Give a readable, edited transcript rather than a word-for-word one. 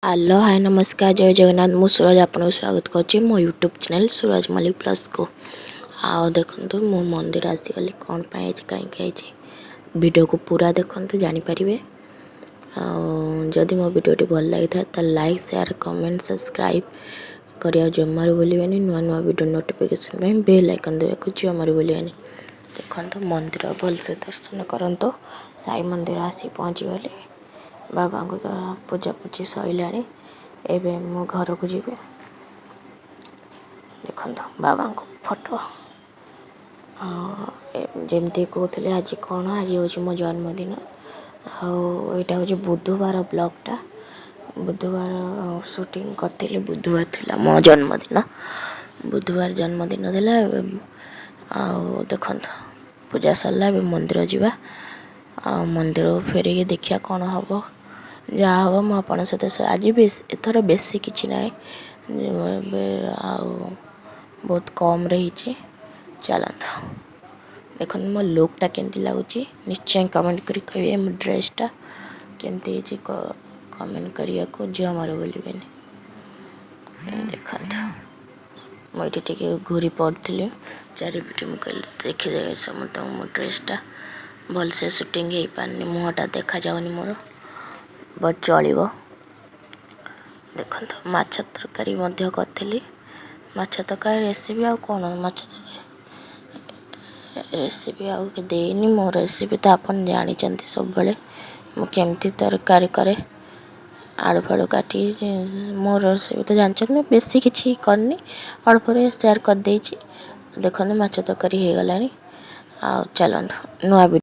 hello hi नमस्कार जय जगन्नाथ मु सूरज आपको स्वागत करुच्ची मो यूट्यूब चैनल सूरज मल्लिक प्लस को आओ देखो मु मंदिर आसीगली कौन पाई कहीं वीडियो को पूरा देखो जानीपारे जदि मो वीडियो भल लगी था तो लाइक शेयर कमेंट सब्सक्राइब करिया जमार भूलें नुआ नुआ वीडियो नोटिफिकेशन बेल आइकन देवाक जमार भूलें देखो मंदिर भलसे दर्शन करंतु साई मंदिर आसी पहुँची गली बाबा को तो पूजा पूजी सैला एवं मो घर को जी देखो बाबा को फोटो जमती कहते आज कौन आज हूँ मो जन्मदिन आईटा हूँ बुधवार ब्लॉगटा बुधवार शूटिंग करी बुधवार थी मो जन्मदिन बुधवार जन्मदिन थी देख पूजा सरला मंदिर जावा मंदिर फेरिक देखिया कौन हम जहाँ हम आपण सहित आज भी एथर बेसी किसी ना बहुत कम रही चलता देखो मो लुकटा केमती लगुच निश्चय कमेंट करी कहे मो ड्रेसटा केमती कमेंट करिया को जमार बोलिए देखो मुझे घूरी पड़ी चारिपटे मुझे देखीदे समस्त मो ड्रेसटा भलसे सुटिंग हो पारनी मुहटा देखा जाऊनी मोर बट चलो देखो माछ तरकारी करी माछ तरकारी रेसिपी आ कौन माछ तरकारी रेसिपी आगे देनी मो रेसिपी तो आपन जानते सब बेले मुझे तरकारी करे आलू फाड़ू काटी मोर रेसिपी तो जानते बेसी किसी करनी अल्प सेयार कर देखो माछ तरकारी हो गलानी आ चलतु नुआ